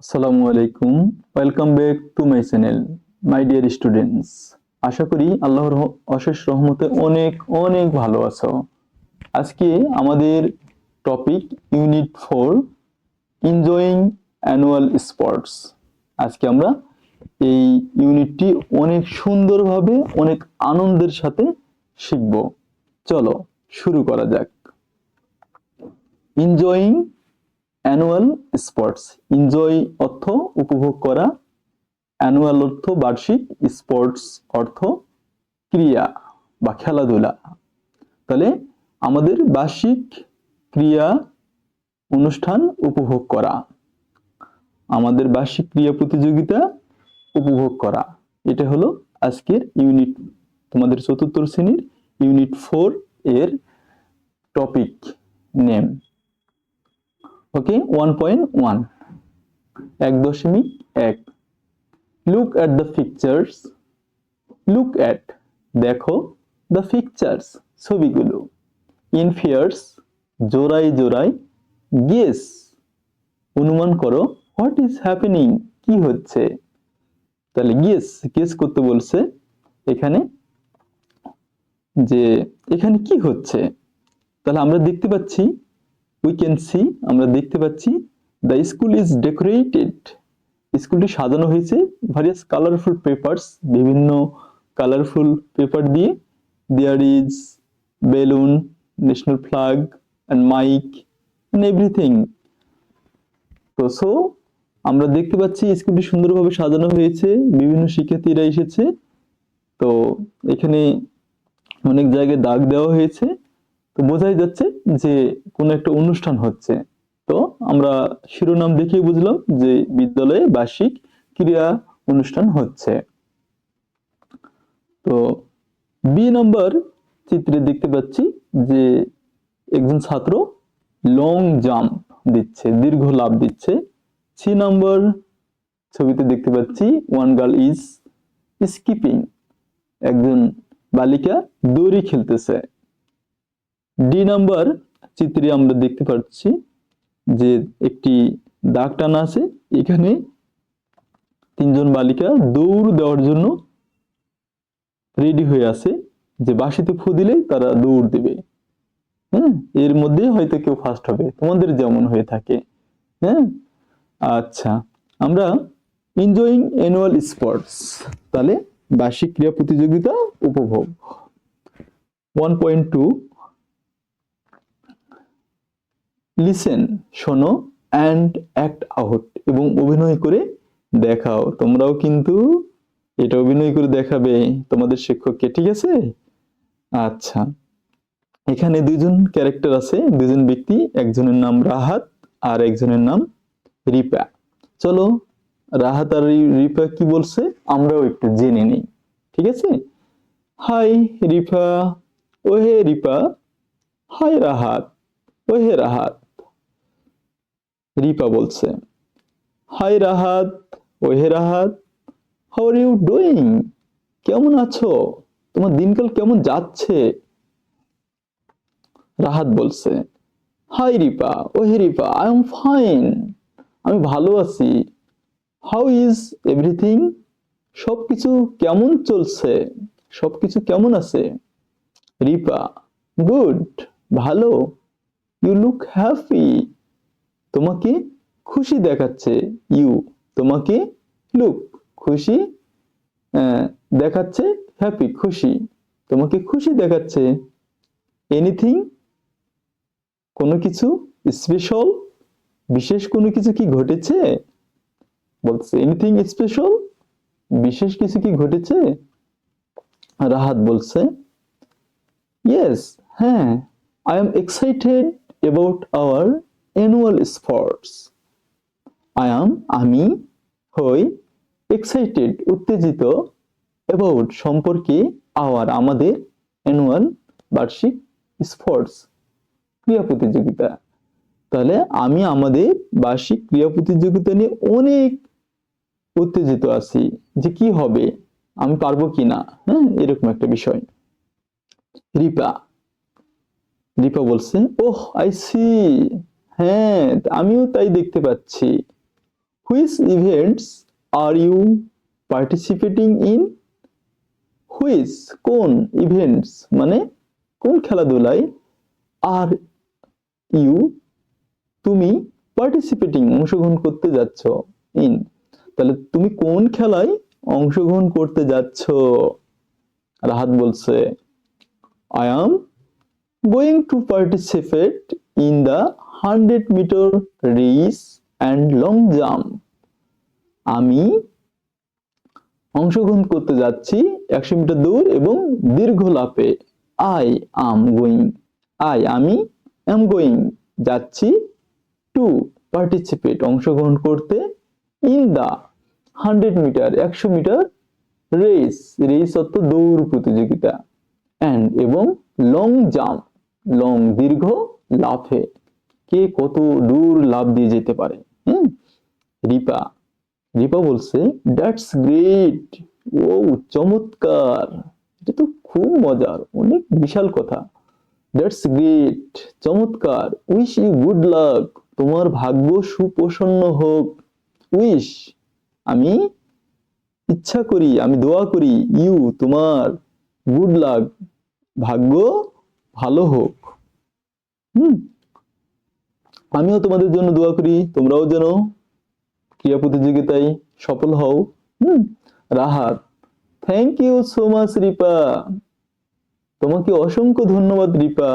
আসসালামু আলাইকুম। Welcome back to my channel my dear students. আশা করি আল্লাহর অশেষ রহমতে অনেক অনেক ভালো আছো। আজকে আমাদের topic unit 4 enjoying annual sports. আজকে আমরা এই ইউনিটটি অনেক সুন্দরভাবে অনেক আনন্দের সাথে শিখব। চলো শুরু করা যাক। Enjoying annual sports. এনজয় অর্থ উপভোগ করা, অ্যানুয়াল অর্থ বার্ষিক, স্পোর্টস অর্থ ক্রিয়া বা খেলাধুলা। তাহলে আমাদের বার্ষিক ক্রিয়া অনুষ্ঠান উপভোগ করা, আমাদের বার্ষিক ক্রিয়া প্রতিযোগিতা উপভোগ করা, এটা হলো আজকের ইউনিট, তোমাদের চতুর্থ শ্রেণীর ইউনিট 4 এর topic name. Okay, 1.1 1.1 Look at the pictures. Look at দেখো the pictures ছবিগুলো। In pairs জোড়ায় জোড়ায়। Guess অনুমান করো what is happening কি হচ্ছে। তাহলে guess করতে বলছে এখানে, যে এখানে কি হচ্ছে। তাহলে আমরা দেখতে পাচ্ছি we can see আমরা দেখতে পাচ্ছি the school is decorated স্কুলটি সাজানো হয়েছে various colorful papers বিভিন্ন কালারফুল পেপার দিয়ে। there is balloon, national flag and mic and everything। তো সো আমরা দেখতে পাচ্ছি স্কুলটি সুন্দরভাবে সাজানো হয়েছে, বিভিন্ন শিক্ষার্থীরা এসেছে। তো এখানে অনেক জায়গায় দাগ দেওয়া হয়েছে, তো বোঝাই যাচ্ছে যে কোনো একটা অনুষ্ঠান হচ্ছে। তো আমরা শিরোনাম দেখেই বুঝলাম যে বিদ্যালয়ে বার্ষিক ক্রীড়া অনুষ্ঠান হচ্ছে। তো বি নাম্বার চিত্রে দেখতে পাচ্ছি যে একজন ছাত্র লং জাম্প দিচ্ছে, দীর্ঘ লাফ দিচ্ছে। সি নাম্বার ছবিতে দেখতে পাচ্ছি ওয়ান গার্ল ইজ স্কিপিং একজন বালিকা দড়ি খেলতেছে। ডি নাম্বার চিত্রে আমরা দেখতে পাচ্ছি যে একটি দাগ টানা আছে, এখানে তিনজন বালিকা দৌড় দেওয়ার জন্য রেডি হয়ে আছে, যে বাঁশিতে ফু দিলেই তারা দৌড় দেবে। হ্যাঁ, এর মধ্যে হয়তো কেউ ফার্স্ট হবে, তোমাদের যেমন হয়ে থাকে। হ্যাঁ, আচ্ছা, আমরা এনজয়িং অ্যানুয়াল স্পোর্টস, তাহলে বার্ষিক ক্রীড়া প্রতিযোগিতা উপভোগ। 1.2 লিসেন শোনো অ্যান্ড অ্যাক্ট আউট এবং অভিনয় করে দেখাও। তোমরাও কিন্তু এটা অভিনয় করে দেখাবে তোমাদের শিক্ষককে, ঠিক আছে? আচ্ছা, এখানে দুইজন ক্যারেক্টার আছে, দুইজন ব্যক্তি, একজনের নাম রাহাত আর একজনের নাম রিপা। চলো রাহাত আর রিপা কি বলছে আমরাও একটু জেনে নিই, ঠিক আছে? হাই রিপা, ওহে রিপা। হাই রাহাত, ওহে রাহাত। রিপা বলছে হাই রাহাত, ওহে Rahat, how are you doing কেমন আছো, তোমার দিনকাল কেমন যাচ্ছে। রাহাত বলছে হাই রিপা, ওহে রিপা, আই এম ফাইন আমি ভালো আছি। হাউ ইজ এভরিথিং সবকিছু কেমন চলছে, সবকিছু কেমন আছে। রিপা গুড ভালো। ইউ লুক হ্যাপি তোমাকে খুশি দেখাচ্ছে। ইউ তোমাকে, লুক খুশি দেখাচ্ছে, হ্যাপি খুশি, তোমাকে খুশি দেখাচ্ছে। এনিথিং কোনো কিছু, স্পেশাল বিশেষ কোনো কিছু কি ঘটেছে বলছে। এনিথিং স্পেশাল বিশেষ কিছু কি ঘটেছে। রাহাত বলছে ইয়েস হ্যাঁ, I am excited about our annual sports. আমি হই এক্সাইটেড উত্তেজিত, অ্যাবাউট সম্পর্কে, আওয়ার আমাদের, অ্যানুয়াল বার্ষিক, স্পোর্টস ক্রীড়া প্রতিযোগিতা। তাহলে আমি আমাদের বার্ষিক ক্রীড়া প্রতিযোগিতা নিয়ে অনেক উত্তেজিত আছি, যে কি হবে, আমি পারবো কিনা, হ্যাঁ এরকম একটা বিষয়। রিপা রিপা বলছে ওহ আই সি হ্যাঁ আমিও তাই দেখতে পাচ্ছি। Which events are you participating in? Which কোন, ইভেন্টস মানে কোন খেলাধুলায়, আর ইউ তুমি পার্টিসিপেটিং অংশগ্রহণ করতে যাচ্ছ, ইন তাহলে তুমি কোন খেলায় অংশগ্রহণ করতে যাচ্ছ? রাহাত বলছে I am going to participate in the 100 metre race and long jump. আমি অংশগ্রহণ করতে যাচ্ছি 100 মিটার দৌড় এবং দীর্ঘ লাফে। আই আম গোয়িং, আমি এম গোয়িং যাচ্ছি, টু পার্টিসিপেট অংশগ্রহণ করতে, in the 100 metre 100 metre race, অর্থ দৌড় প্রতিযোগিতা, অ্যান্ড এবং লং জাম্প লং দীর্ঘ লাফে, কে কত দূর লাফ দিয়ে যেতে পারে। রিপা বলছে দ্যাটস গ্রেট, ও চমৎকার, এটা তো খুব মজার, অনেক বিশাল কথা। দ্যাটস গ্রেট চমৎকার, উইশ ইউ গুড লাক, তোমার ভাগ্য সুপ্রসন্ন হোক। উইশ আমি ইচ্ছা করি, আমি দোয়া করি, ইউ তোমার, গুড লাক ভাগ্য ভালো হোক। আমিও তোমাদের জন্য দোয়া করি, তোমরাও যেন ক্রীড়া প্রতিযোগিতায় সফল হও। Rahat thank you so much Ripa, তোমাকে অসংখ্য ধন্যবাদ রিপা।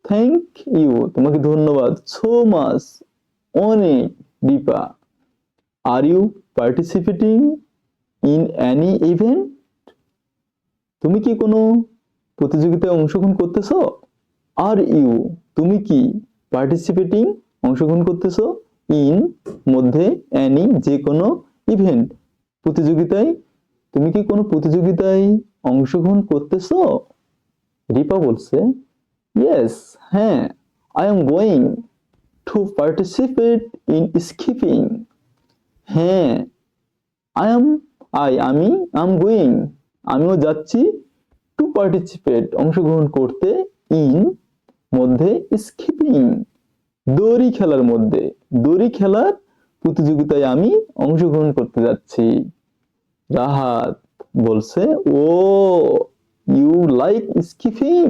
থ্যাংক ইউ তোমাকে ধন্যবাদ, সো মাচ অনেক Ripa. Are you participating in any event, তুমি কি কোনো প্রতিযোগিতায় অংশগ্রহণ করতেছ? আর ইউ তুমি কি, পার্টিসিপেটিং অংশগ্রহণ করতেছ, ইন মধ্যে, এনি যে কোনো, ইভেন্ট প্রতিযোগিতায়, তুমি কি কোনো প্রতিযোগিতায় অংশগ্রহণ করতেছ? রিপা বলছে ইয়েস হ্যাঁ, I am going to participate in skipping. হ্যাঁ আমি আম গোয়িং আমিও যাচ্ছি, টু পার্টিসিপেট অংশগ্রহণ করতে, ইন মধ্যে, স্কিপিং দড়ি খেলার মধ্যে, দড়ি খেলার প্রতিযোগিতায় আমি অংশগ্রহণ করতে যাচ্ছি। রাহাত বলছে ও ইউ লাইক স্কিপিং,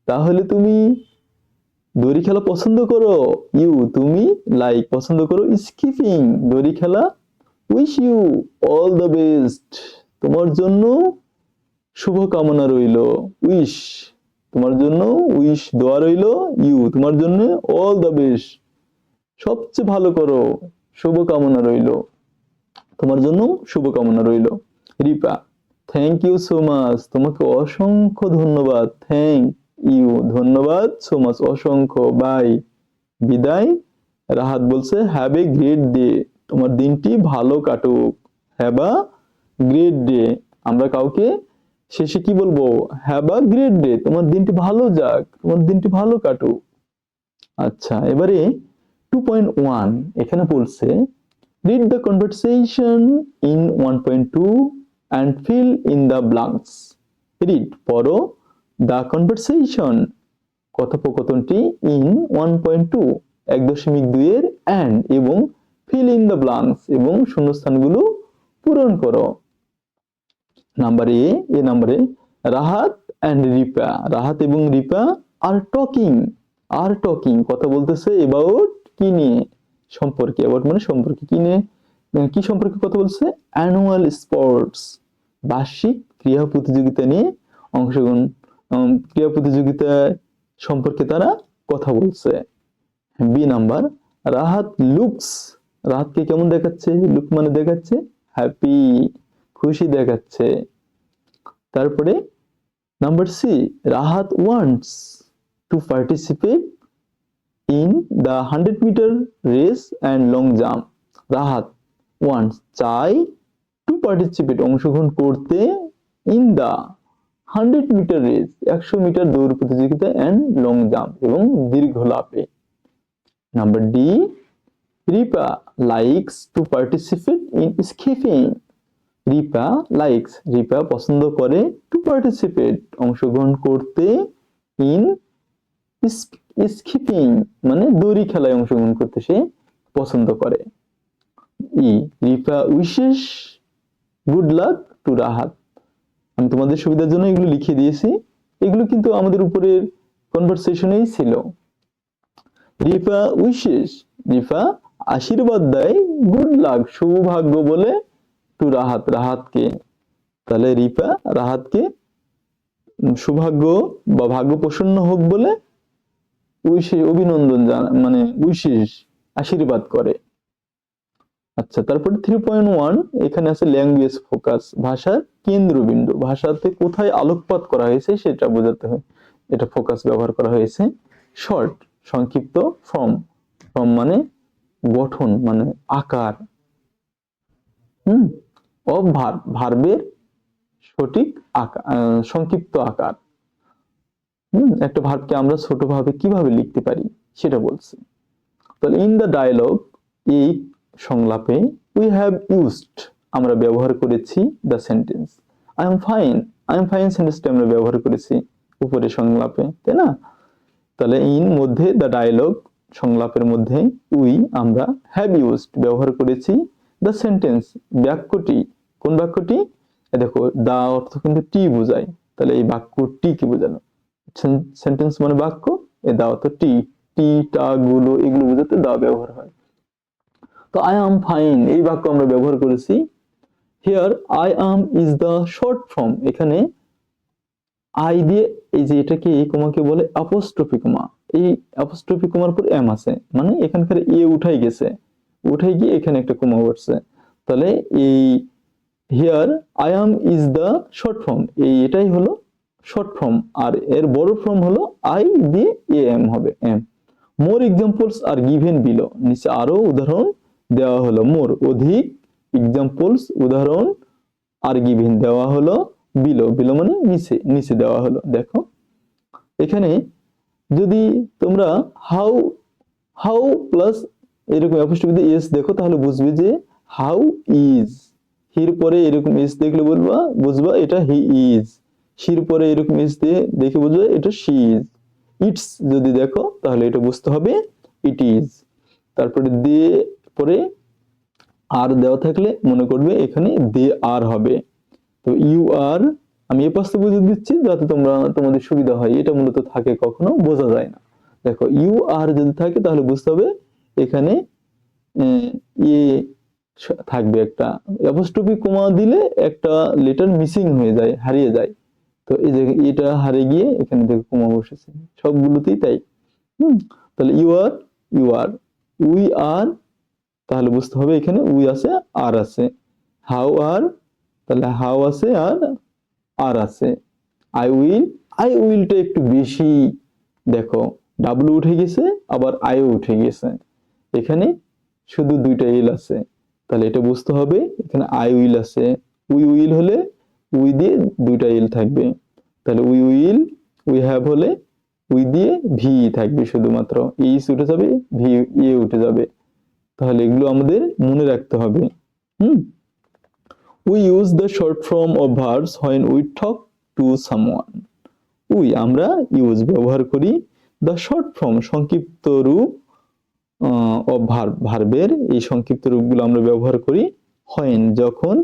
তাহলে তুমি দড়ি খেলা পছন্দ করো, ইউ তুমি, লাইক পছন্দ করো, স্কিপিং দড়ি খেলা। Wish you all the best, তোমার জন্য শুভকামনা রইল। উইশ তোমার জন্য, উইশ দোয়া রইল, ইউ তোমার জন্য, অল দ্য বেস্ট সবচেয়ে ভালো করো, শুভকামনা রইল, তোমার জন্য শুভকামনা রইল। Ripa thank you so much, তোমাকে অসংখ্য ধন্যবাদ, থ্যাংক ইউ ধন্যবাদ, সো মাচ অসংখ্য, বাই বিদায়। রাহাত বলছে হ্যাভ এ গ্রেট ডে, তোমার দিনটি ভালো কাটুক। হ্যাভ আ গ্রেট ডে, আমরা কাউকে শেষে কি বলবো? হ্যাভ আ গ্রেট ডে, তোমার দিনটি ভালো যাক, তোমার দিনটি ভালো কাটুক। আচ্ছা এবারে 2.1 এখানে বলছে read the conversation in 1.2 and fill in the blanks. read পড়ো, the conversation কথোপকথনটি, in 1.2 1.2 এর, and এবং fill in the blanks এবং শূন্যস্থানগুলো পূরণ করো। নাম্বার এ নম্বরে রাহাত এন্ড রিপা, রাহাত এবং রিপা আর টকিং কথা বলতেছে অ্যাবাউট কি নিয়ে, সম্পর্কে, অ্যাবাউট মানে সম্পর্কে, কি নিয়ে, কি সম্পর্কে কথা বলছে? অ্যানুয়াল স্পোর্টস বার্ষিক ক্রীড়া প্রতিযোগিতা নিয়ে অংশগ্রহণ, ক্রীড়া প্রতিযোগিতা সম্পর্কে তারা কথা বলছে। বি নাম্বার রাহাত লুকস, রাহাতকে কেমন দেখাচ্ছে? লুক মানে দেখাচ্ছে হ্যাপি, খুশি দেখাচ্ছে। তারপরে number C Rahat wants to participate in the 100 metre race and long jump. Rahat wants চাই, টু পার্টিসিপেট অংশগ্রহণ করতে, in the 100 metre race 100 metre দৌড় প্রতিযোগিতা, অ্যান্ড লং জাম্প এবং দীর্ঘ লাফে। Number D Ripa likes to participate in skipping. Ripa likes, Ripa পছন্দ করে, টু পার্টিসিপেট অংশগ্রহণ করতে, ইন স্কিপিং মানে দড়ি খেলায় অংশগ্রহণ করতে সে পছন্দ করে। ই, Rifa wishes good luck to Rahat. আমি তোমাদের সুবিধার জন্য এগুলো লিখে দিয়েছি, এগুলো কিন্তু আমাদের উপরের কনভারসেশনেই ছিল। রিফা উইশেস, রিফা আশীর্বাদ দেয়, গুড লাক সৌভাগ্য বলে, টু রাহাত রাহাতকে। তাহলে রিফা রাহাতকে সৌভাগ্য বা ভাগ্য প্রসন্ন হোক বলে উইশেস অভিনন্দন মানে উইশেস আশীর্বাদ করে। আচ্ছা, তারপরে 3.1 এখানে আছে ল্যাঙ্গুয়েজ ফোকাস, ভাষার কেন্দ্রবিন্দু, ভাষাতে কোথায় আলোকপাত করা হয়েছে সেটা বোঝাতে হয়, এটা ফোকাস ব্যবহার করা হয়েছে। শর্ট সংক্ষিপ্ত, ফর্ম, ফর্ম মানে গঠন মানে আকার, অফ ভার্ব ভার্বের সঠিক আকার, সংক্ষিপ্ত আকার। একটা ভার্বকে আমরা ছোটভাবে কিভাবে লিখতে পারি সেটা বলছে। তাহলে ইন দ্য ডায়ালগ, এই সংলাপে, উই হ্যাভ ইউজড আমরা ব্যবহার করেছি the sentence I am fine. I am fine সেন্টেন্সটা আমরা ব্যবহার করেছি উপরে সংলাপে, তাই না? তাহলে ইন মধ্যে, দ্য ডায়ালগ সংলাপের মধ্যে, উই আমরা, হ্যাভ ইউজড ব্যবহার করেছি, দ্য সেন্টেন্স বাক্যটি। কোন বাক্যটি? দেখো দা অর্থ কিন্তু টি বোঝায়, তাহলে এই বাক্য টি কি বোঝানো? সেন্টেন্স মানে বাক্য, এ দা অর্থ টি, টি টা গুলো এগুলো বোঝাতে দা ব্যবহার হয়। তো আই এম ফাইন এই বাক্য আমরা ব্যবহার করেছি। Here I am is the short form, এখানে আই দিয়ে এই যে এটাকে এই কমাকে বলে অ্যাপোস্ট্রফি কমা, এই অ্যাপোস্ট্রফি কমার পর এম আছে, মানে এখানকার এ উঠাই গেছে, উঠাই গিয়ে এখানে একটা কমা বসছে। তাহলে এই here I am is the short form, এই এটাই হলো শর্ট ফর্ম, আর এর বড় ফর্ম হলো আই দিয়ে এ এম হবে, am. More examples are given below, নিচে আরো উদাহরণ দেওয়া হলো। মোর অধিক, এক্সাম্পলস উদাহরণ, আর গিভেন দেওয়া হলো, বিলো, বিলো মানে নিচে, নিচে দেওয়া হলো। দেখো এখানে যদি তোমরা হাউ, হাউ প্লাস এরকম অ্যাপোস্ট্রফি দিয়ে এস দেখো তাহলে বুঝবে যে হাউ ইজ, হির পরে এরকম এস দেখলে বুঝবা এটা হি ইজ, শির পরে এরকম এস দিয়ে দেখে বুঝবে এটা শি ইজ। ইটস যদি দেখো তাহলে এটা বুঝতে হবে ইট ইজ। তারপরে দিয়ে পরে আর দেওয়া থাকলে মনে করবে এখানে দে আর হবে। তো ইউ আর আমি এ পাশে বুঝে দিচ্ছি যাতে তোমাদের সুবিধা হয়, এটা মূলত থাকে কখনো বোঝা যায় না। দেখো ইউ আর যদি থাকে তাহলে বুঝতে হবে এখানে এ থাকবে, একটা অ্যাপোস্ট্রফি কমা দিলে একটা লেটার মিসিং হয়ে যায়, হারিয়ে যায়। তো এই যে এটা হারিয়ে গিয়ে এখানে দেখো কমা বসেছে, সবগুলোতেই তাই। তাহলে you are, you are, we are, তাহলে বুঝতে হবে এখানে উই আছে আর আছে। হাউ আর, তাহলে হাউ আছে আর আছে। আই উইল, আই উইলটা একটু বেশি, দেখো ডাব্লু উঠে গেছে আবার আইও উঠে গেছে, এখানে শুধু দুইটা ইল আছে, তাহলে এটা বুঝতে হবে এখানে আই উইল আছে। উই উইল হলে উই দিয়ে দুইটা ইল থাকবে, তাহলে উই উইল, উই হ্যাভ হলে উই দিয়ে ভি থাকবে শুধুমাত্র, ইস উঠে যাবে, ভি এ উঠে যাবে। তাহলে এগুলো আমাদের মনে রাখতে হবে। We use the short form of verbs when we talk to someone. We আমরা use ব্যবহার করি the short form সংক্ষিপ্ত রূপ of verb ভার্বের এই সংক্ষিপ্ত রূপগুলো আমরা ব্যবহার করি when যখন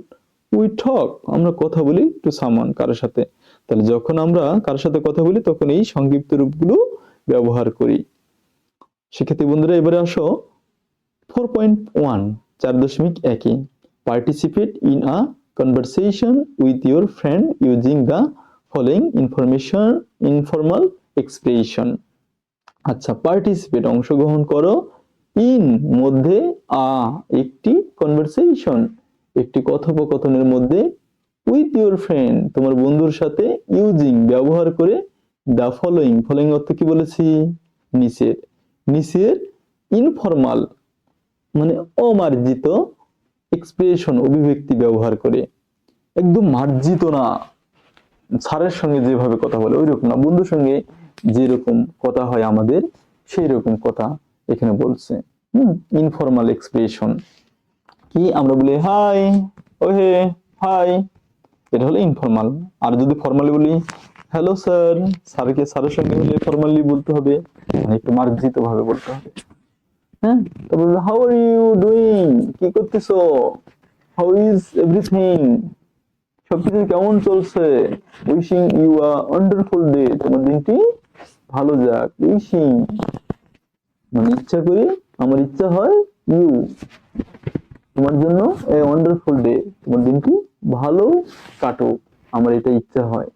we talk আমরা কথা বলি to someone কারোর সাথে। তাহলে যখন আমরা কারোর সাথে কথা বলি তখন এই সংক্ষিপ্ত রূপগুলো ব্যবহার করি। শিক্ষার্থী বন্ধুরা এবারে আসো 4.1 4.1 participate in a conversation with your friend using the following informal expression. আচ্ছা, participate অংশগ্রহণ করো, in মধ্যে, একটি conversation একটি কথোপকথনের মধ্যে, with your friend তোমার বন্ধুর সাথে, using ব্যবহার করে, the following অর্থ কি বলেছি? নিচের ইনফর্মাল মানে অমার্জিত এক্সপ্রেশন অভিব্যক্তি ব্যবহার করে, একদম মার্জিত না, স্যারের সঙ্গে যেভাবে কথা বলে ওইরকম না, বন্ধুর সঙ্গে যেরকম কথা হয় আমাদের সেই রকম কথা এখানে বলছে। ইনফর্মাল এক্সপ্রেশন কি আমরা বলি হাই, ওহে, হাই, এটা হলো ইনফর্মাল। আর যদি ফর্মালি বলি হ্যালো স্যার, স্যারের সঙ্গে হলে ফর্মালি বলতে হবে, মানে একটু মার্জিত ভাবে বলতে হবে। হ্যাঁ, তারপর হাউ আর ইউ ডুইং, কি করতেছো, হাউ ইজ এভরিথিং, সবকিছু কেমন চলছে, wishing you a wonderful day, তোমার দিনটি ভালো যাক, উইশিং মানে ইচ্ছা করি, আমার ইচ্ছা হয়, ইউ তোমার জন্য এ ওয়ান্ডারফুল ডে, তোমার দিনটি ভালো কাটুক, আমার এটা ইচ্ছা হয়।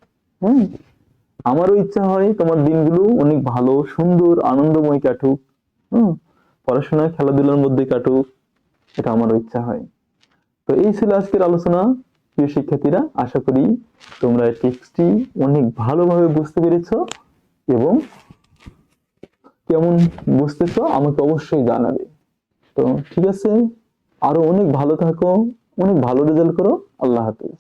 হ্যাঁ, আমারও ইচ্ছা হয় তোমার দিনগুলো অনেক ভালো সুন্দর আনন্দময় কাটুক। হুম, পড়াশোনা খেলাধুলার মধ্যে কাটুক, এটা আমারও ইচ্ছা হয়। তো এই ছিল আজকের আলোচনা। প্রিয় শিক্ষার্থীরা, আশা করি তোমরা এই টেক্সটটি অনেক ভালোভাবে বুঝতে পেরেছো এবং কেমন বুঝতেছো আমাকে অবশ্যই জানাবে। তো ঠিক আছে, আরো অনেক ভালো থাকো, অনেক ভালো রেজাল্ট করো। আল্লাহ হাফেজ।